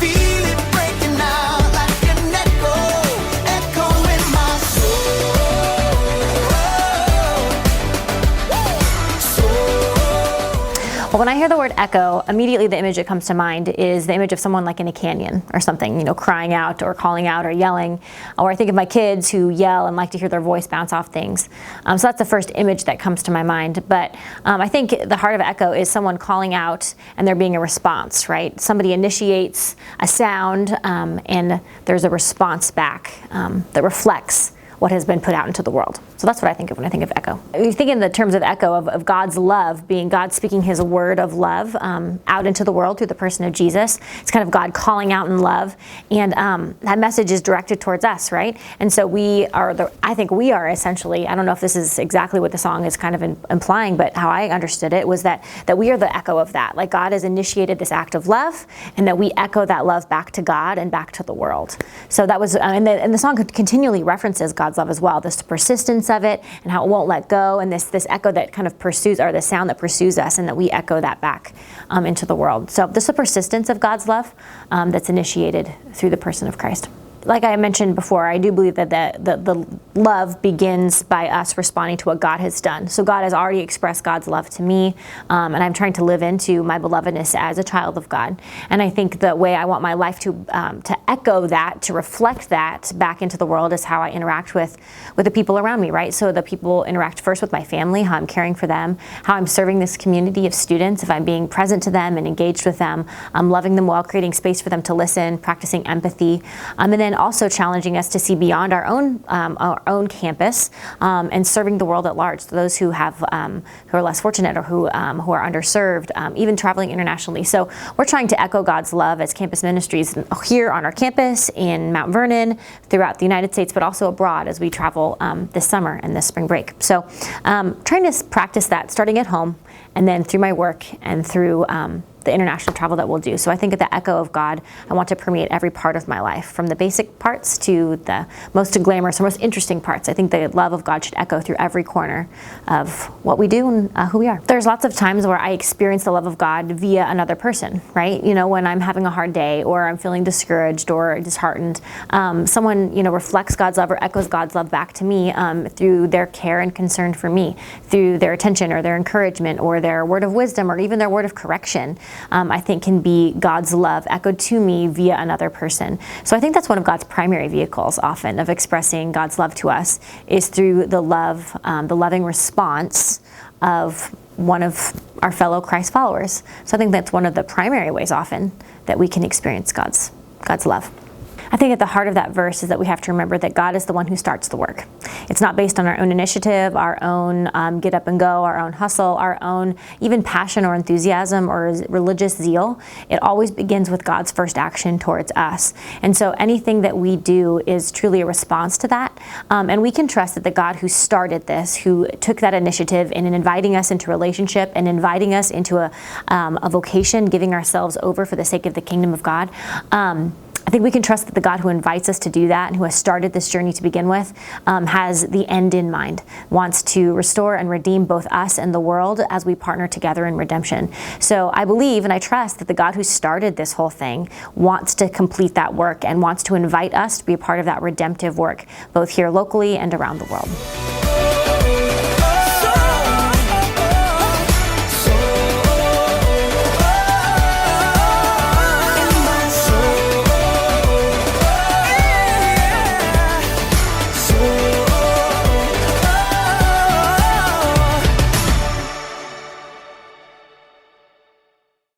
feel it breaking out like an echo, echoing my soul. Well, when I hear the word echo, immediately the image that comes to mind is the image of someone like in a canyon or something, you know, crying out or calling out or yelling. Or I think of my kids who yell and like to hear their voice bounce off things. So that's the first image that comes to my mind. But I think the heart of echo is someone calling out and there being a response, right? Somebody initiates a sound and there's a response back that reflects what has been put out into the world. So that's what I think of when I think of echo. You think in the terms of echo of God's love, being God speaking his word of love out into the world through the person of Jesus. It's kind of God calling out in love, and that message is directed towards us, right? And so I think we are essentially, I don't know if this is exactly what the song is kind of implying, but how I understood it was that we are the echo of that. Like God has initiated this act of love, and that we echo that love back to God and back to the world. So that was, and the song continually references God's love as well, this persistence of it and how it won't let go, and this echo that kind of pursues, or the sound that pursues us, and that we echo that back into the world. So this is the persistence of God's love that's initiated through the person of Christ. Like I mentioned before, I do believe that the love begins by us responding to what God has done. So God has already expressed God's love to me, and I'm trying to live into my belovedness as a child of God. And I think the way I want my life to echo that, to reflect that back into the world, is how I interact with the people around me, right? So the people interact first with my family, how I'm caring for them, how I'm serving this community of students, if I'm being present to them and engaged with them, I'm loving them well, creating space for them to listen, practicing empathy, and then also challenging us to see beyond our own campus and serving the world at large. So those who are less fortunate or who are underserved, even traveling internationally. So we're trying to echo God's love as campus ministries here on our campus in Mount Vernon, throughout the United States, but also abroad as we travel this summer and this spring break. So trying to practice that starting at home, and then through my work and through the international travel that we'll do. So I think at the echo of God, I want to permeate every part of my life, from the basic parts to the most glamorous or most interesting parts. I think the love of God should echo through every corner of what we do and who we are. There's lots of times where I experience the love of God via another person, right? You know, when I'm having a hard day or I'm feeling discouraged or disheartened, someone, you know, reflects God's love or echoes God's love back to me through their care and concern for me, through their attention or their encouragement or their word of wisdom or even their word of correction. I think can be God's love echoed to me via another person. So I think that's one of God's primary vehicles often of expressing God's love to us, is through the love, the loving response of one of our fellow Christ followers. So I think that's one of the primary ways often that we can experience God's love. I think at the heart of that verse is that we have to remember that God is the one who starts the work. It's not based on our own initiative, our own get up and go, our own hustle, our own even passion or enthusiasm or religious zeal. It always begins with God's first action towards us. And so anything that we do is truly a response to that. And we can trust that the God who started this, who took that initiative in inviting us into relationship and inviting us into a vocation, giving ourselves over for the sake of the kingdom of God, I think we can trust that the God who invites us to do that and who has started this journey to begin with has the end in mind, wants to restore and redeem both us and the world as we partner together in redemption. So I believe and I trust that the God who started this whole thing wants to complete that work and wants to invite us to be a part of that redemptive work, both here locally and around the world.